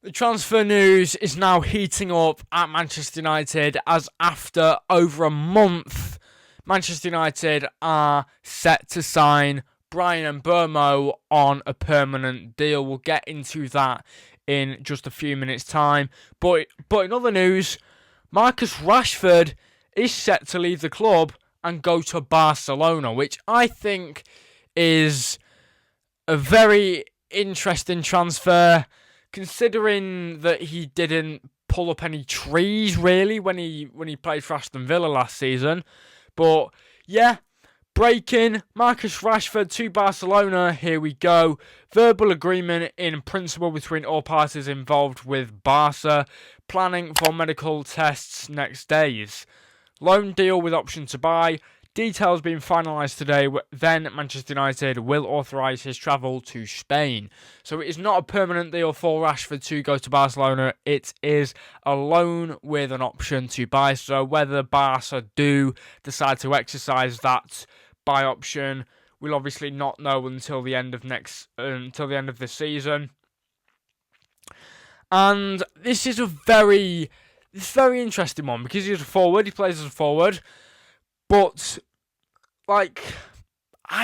The transfer news is now heating up at Manchester United as after over a month, Manchester United are set to sign Brian Mbuemo on a permanent deal. We'll get into that in just a few minutes' time. But in other news, Marcus Rashford is set to leave the club and go to Barcelona, which I think is a very interesting transfer, considering that he didn't pull up any trees really when he played for Aston Villa last season. But yeah, breaking Marcus Rashford to Barcelona. Here we go. Verbal agreement in principle between all parties involved with Barca. Planning for medical tests next days. Loan deal with option to buy. Details being finalised today, then Manchester United will authorise his travel to Spain. So it is not a permanent deal for Rashford to go to Barcelona. It is a loan with an option to buy. So whether Barca do decide to exercise that buy option, we'll obviously not know until the end of this season. And this is a very interesting one because he's a forward. He plays as a forward. But, I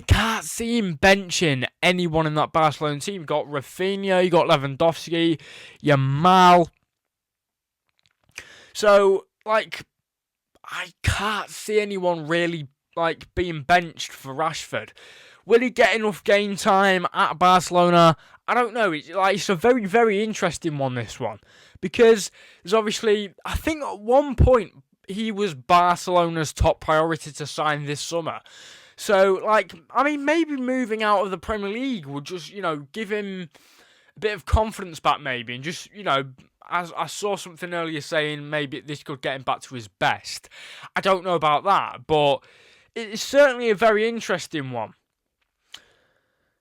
can't see him benching anyone in that Barcelona team. You got Rafinha, you got Lewandowski, Yamal. So, I can't see anyone really, being benched for Rashford. Will he get enough game time at Barcelona? I don't know. It's a very, very interesting one, this one. Because there's obviously, I think at one point, he was Barcelona's top priority to sign this summer. So, maybe moving out of the Premier League would just, give him a bit of confidence back maybe. And just, as I saw something earlier saying maybe this could get him back to his best. I don't know about that, but it's certainly a very interesting one.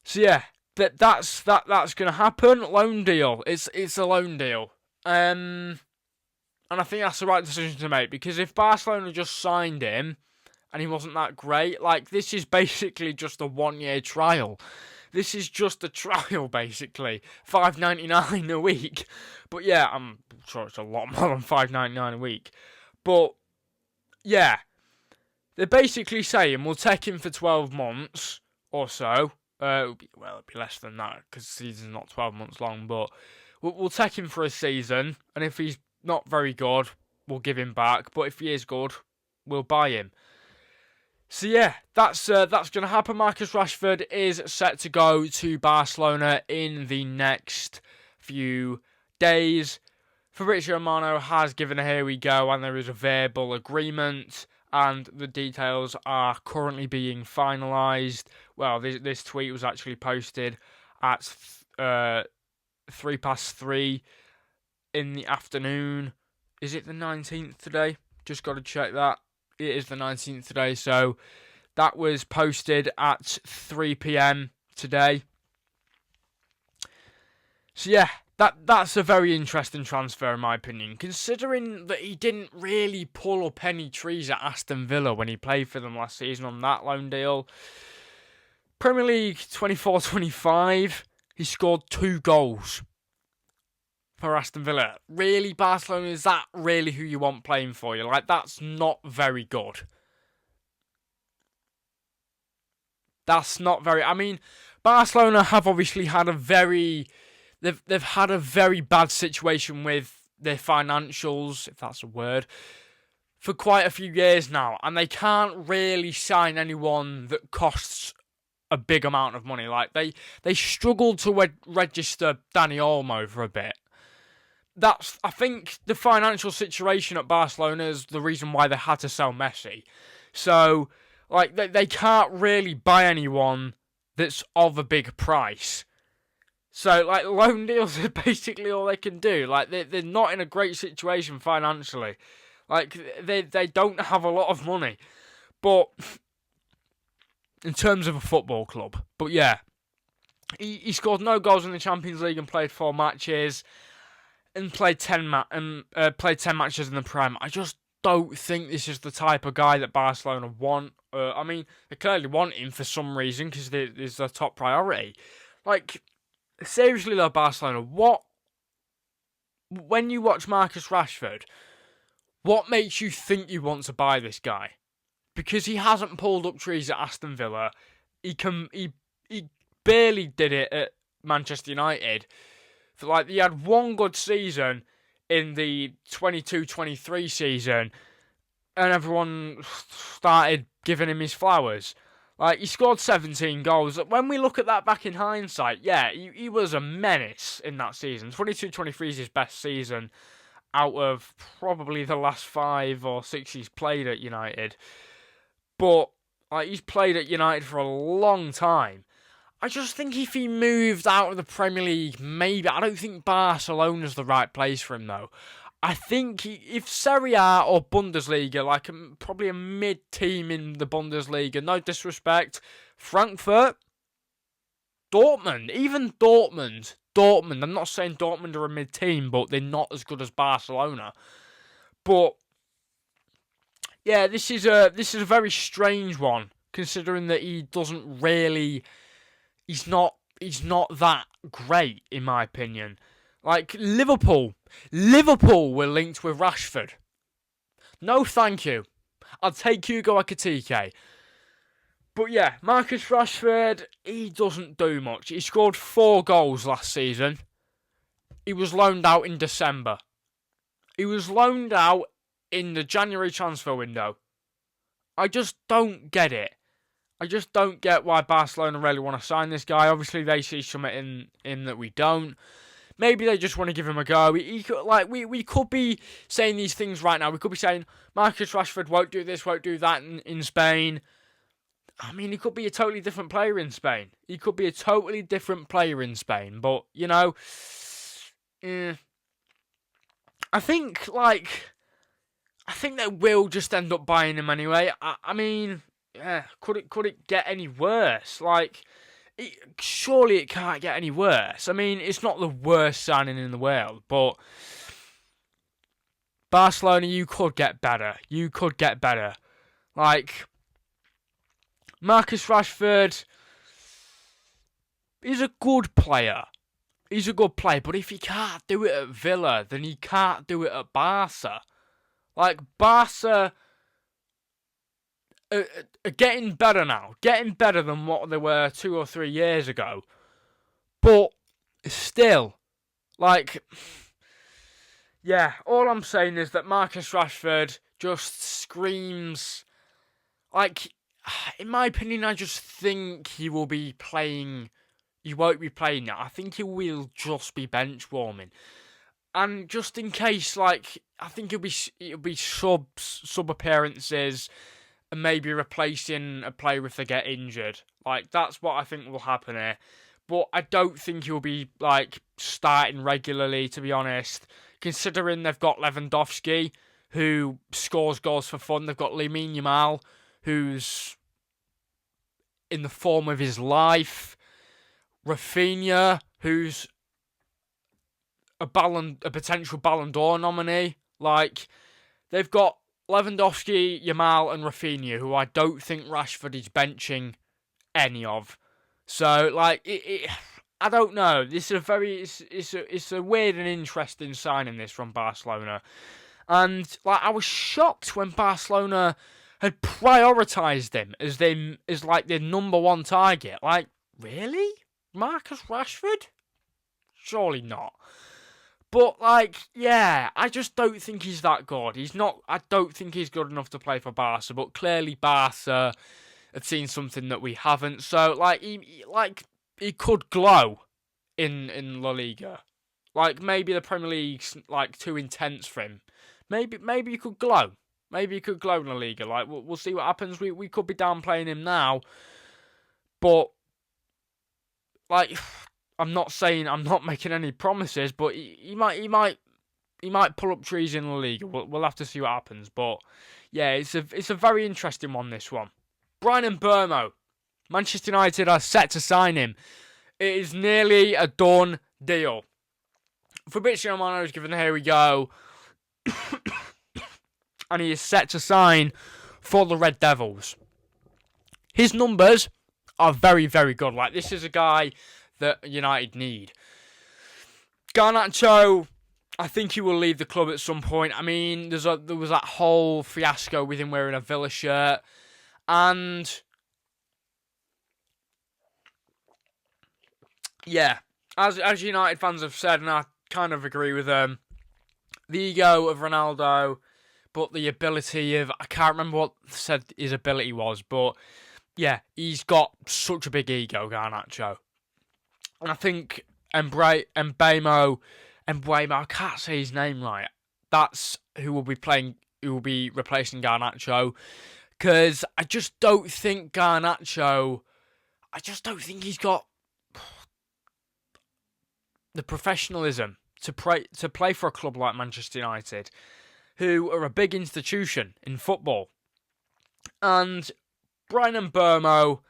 So, yeah, that's going to happen. Loan deal. It's a loan deal. And I think that's the right decision to make, because if Barcelona just signed him and he wasn't that great, this is basically just a 1-year trial. This is just a trial, basically. $5.99 a week. But yeah, I'm sure it's a lot more than $5.99 a week. But yeah, they're basically saying we'll take him for 12 months or so. It'll be less than that because the season's not 12 months long, but we'll take him for a season, and if he's not very good, we'll give him back. But if he is good, we'll buy him. So yeah, that's going to happen. Marcus Rashford is set to go to Barcelona in the next few days. Fabrizio Romano has given a here we go, and there is a verbal agreement, and the details are currently being finalised. Well, this tweet was actually posted at 3:03 in the afternoon. Is it the 19th today? Just got to check that. It is the 19th today, so that was posted at 3 p.m. today. So yeah, that's a very interesting transfer in my opinion, considering that he didn't really pull up any trees at Aston Villa when he played for them last season on that loan deal. Premier League 24-25, he scored 2 goals for Aston Villa. Really, Barcelona, is that really who you want playing for you? That's not very good. That's not very... Barcelona have obviously had a very... They've had a very bad situation with their financials, if that's a word, for quite a few years now. And they can't really sign anyone that costs a big amount of money. They struggled to register Dani Olmo for a bit. I think the financial situation at Barcelona is the reason why they had to sell Messi. So, they can't really buy anyone that's of a big price. So, loan deals are basically all they can do. They're not in a great situation financially. They don't have a lot of money. But, in terms of a football club. But yeah, he scored no goals in the Champions League and played 4 matches. And played 10 matches in the Prem. I just don't think this is the type of guy that Barcelona want. They clearly want him for some reason, because he's their top priority. Seriously though, Barcelona, what when you watch Marcus Rashford, what makes you think you want to buy this guy? Because he hasn't pulled up trees at Aston Villa. He barely did it at Manchester United. He had one good season in the 22-23 season, and everyone started giving him his flowers. He scored 17 goals. When we look at that back in hindsight, yeah, he was a menace in that season. 22-23 is his best season out of probably the last 5 or 6 he's played at United. But he's played at United for a long time. I just think if he moved out of the Premier League, maybe. I don't think Barcelona's the right place for him, though. I think if Serie A or Bundesliga, probably a mid-team in the Bundesliga, no disrespect, Frankfurt, Dortmund, even Dortmund, I'm not saying Dortmund are a mid-team, but they're not as good as Barcelona. But yeah, this is a very strange one, considering that he doesn't really, he's not that great in my opinion. Liverpool were linked with Rashford. No, thank you. I'll take Hugo Ekitike. But yeah, Marcus Rashford, he doesn't do much. He scored 4 goals last season. He was loaned out in December. He was loaned out in the January transfer window. I just don't get it. I just don't get why Barcelona really want to sign this guy. Obviously, they see something in that we don't. Maybe they just want to give him a go. We could be saying these things right now. We could be saying Marcus Rashford won't do this, won't do that in Spain. I mean, he could be a totally different player in Spain. But, I think they will just end up buying him anyway. I mean, yeah, could it get any worse? Surely it can't get any worse. I mean, it's not the worst signing in the world, but Barcelona, you could get better. Marcus Rashford is a good player. But if he can't do it at Villa, then he can't do it at Barca. Barca are getting better now. Getting better than what they were 2 or 3 years ago. But still, yeah, all I'm saying is that Marcus Rashford just screams, in my opinion, I just think he will be playing. He won't be playing now. I think he will just be bench warming. And just in case, I think it'll be sub appearances and maybe replacing a player if they get injured. That's what I think will happen here. But I don't think he'll be starting regularly, to be honest. Considering they've got Lewandowski, who scores goals for fun. They've got Lamine Yamal, who's in the form of his life. Rafinha, who's a potential Ballon d'Or nominee. They've got Lewandowski, Yamal, and Rafinha, who I don't think Rashford is benching any of. So, I don't know. This is it's a weird and interesting signing, this, from Barcelona. And I was shocked when Barcelona had prioritised him as their number one target. Really? Marcus Rashford? Surely not. But, yeah, I just don't think he's that good. I don't think he's good enough to play for Barca, but clearly Barca have seen something that we haven't. So, he could glow in La Liga. Maybe the Premier League's, too intense for him. Maybe he could glow. Maybe he could glow in La Liga. We'll see what happens. We could be downplaying him now. But, I'm not making any promises, but he might pull up trees in La Liga. We'll have to see what happens. But yeah, it's a very interesting one, this one. Bryan Mbuemo. Manchester United are set to sign him. It is nearly a done deal. Fabrizio Romano is given the here we go. And he is set to sign for the Red Devils. His numbers are very, very good. This is a guy that United need. Garnacho I think he will leave the club at some point. I mean, there was that whole fiasco with him wearing a Villa shirt, and yeah, as United fans have said, and I kind of agree with them, the ego of Ronaldo, but the ability of, I can't remember what said his ability was, but yeah, he's got such a big ego, Garnacho. And I think Mbuemo, I can't say his name right. That's who will be replacing Garnacho. Because I just don't think he's got the professionalism to play for a club like Manchester United, who are a big institution in football. And Bryan Mbuemo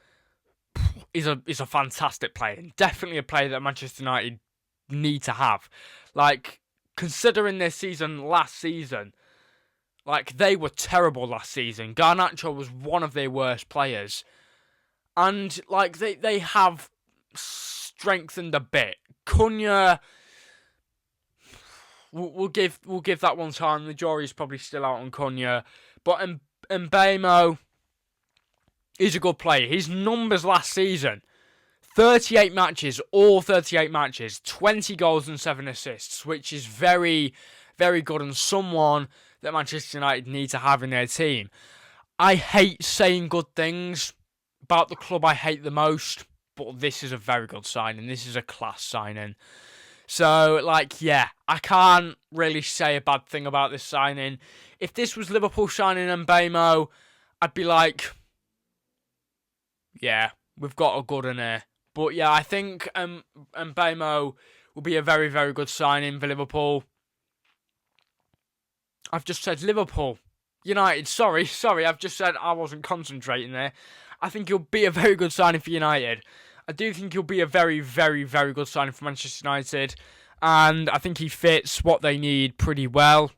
is a fantastic player, and definitely a player that Manchester United need to have. Like, considering their season last season, like, they were terrible last season. Garnacho was one of their worst players. And, like, they have strengthened a bit. Cunha, we'll give that one time. The jury's probably still out on Cunha. But Mbuemo is a good player. His numbers last season, 38 matches, all 38 matches, 20 goals and 7 assists, which is very, very good, and someone that Manchester United need to have in their team. I hate saying good things about the club I hate the most, but this is a very good signing. This is a class signing. So, like, yeah, I can't really say a bad thing about this signing. If this was Liverpool signing Mbuemo, I'd be like, yeah, we've got a good in here. But yeah, I think Mbuemo will be a very, very good signing for Liverpool. I've just said Liverpool. United, sorry, I've just said I wasn't concentrating there. I think he'll be a very good signing for United. I do think he'll be a very, very, very good signing for Manchester United. And I think he fits what they need pretty well.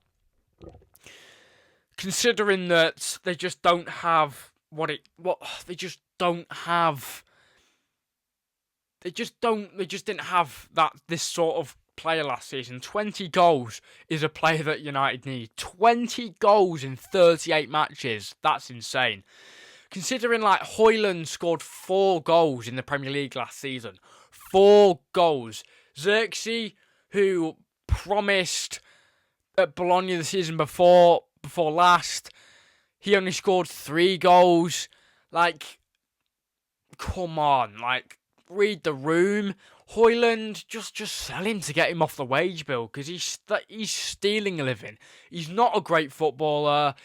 Considering that they just don't have they just didn't have this sort of player last season. 20 goals is a player that United need. 20 goals in 38 matches. That's insane. Considering, like, Højlund scored 4 goals in the Premier League last season. 4 goals. Xerxes, who promised at Bologna the season before last, he only scored 3 goals. Like, come on, like, read the room. Højlund, just sell him to get him off the wage bill, because he's stealing a living. He's not a great footballer.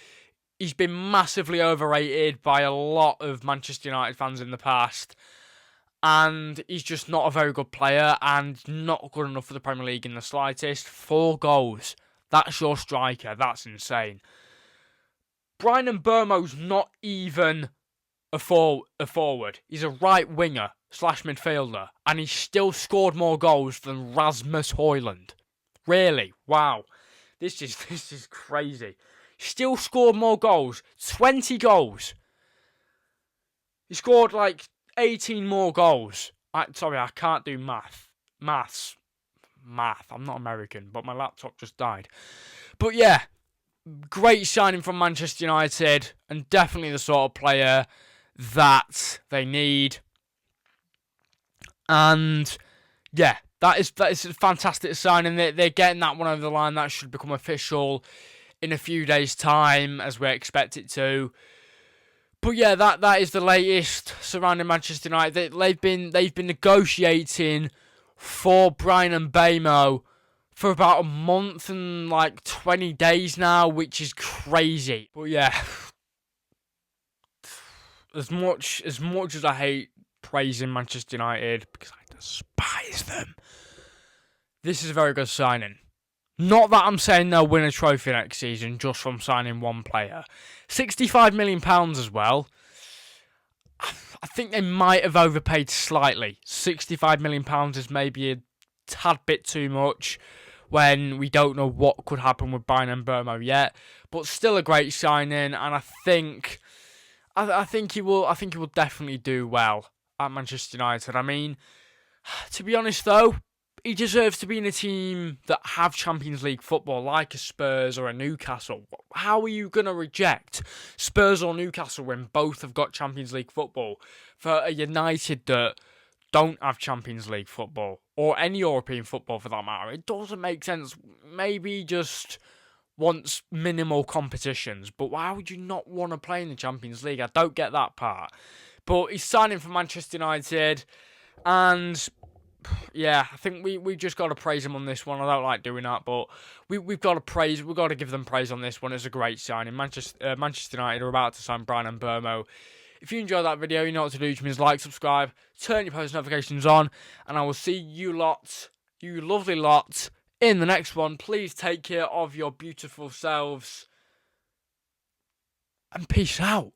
He's been massively overrated by a lot of Manchester United fans in the past. And he's just not a very good player and not good enough for the Premier League in the slightest. 4 goals. That's your striker. That's insane. Bryan Mbuemo's not even a forward. He's a right winger / midfielder. And he's still scored more goals than Rasmus Højlund. Really? Wow. This is crazy. Still scored more goals. 20 goals. He scored like 18 more goals. I can't do math. Math. I'm not American, but my laptop just died. But yeah, great signing from Manchester United, and definitely the sort of player that they need. And yeah, that is a fantastic signing. They're getting that one over the line. That should become official in a few days' time, as we expect it to. But yeah, that is the latest surrounding Manchester United. They've been negotiating for Bryan Mbuemo for about a month and like 20 days now, which is crazy. But yeah, as much as I hate praising Manchester United because I despise them, this is a very good signing. Not that I'm saying they'll win a trophy next season just from signing one player. £65 million as well. I think they might have overpaid slightly. £65 million is maybe a tad bit too much when we don't know what could happen with Bryan Mbuemo yet. But still a great signing, and I think he will definitely do well at Manchester United. I mean, to be honest though, he deserves to be in a team that have Champions League football, like a Spurs or a Newcastle. How are you going to reject Spurs or Newcastle when both have got Champions League football for a United that don't have Champions League football, or any European football for that matter? It doesn't make sense. Maybe he just wants minimal competitions, but why would you not want to play in the Champions League? I don't get that part. But he's signing for Manchester United, and yeah, I think we just got to praise him on this one. I don't like doing that, but we've got to give them praise on this one. It's a great signing. Manchester United are about to sign Bryan Mbuemo. If you enjoyed that video, you know what to do, which means like, subscribe, turn your post notifications on, and I will see you lot, you lovely lot, in the next one. Please take care of your beautiful selves, and peace out.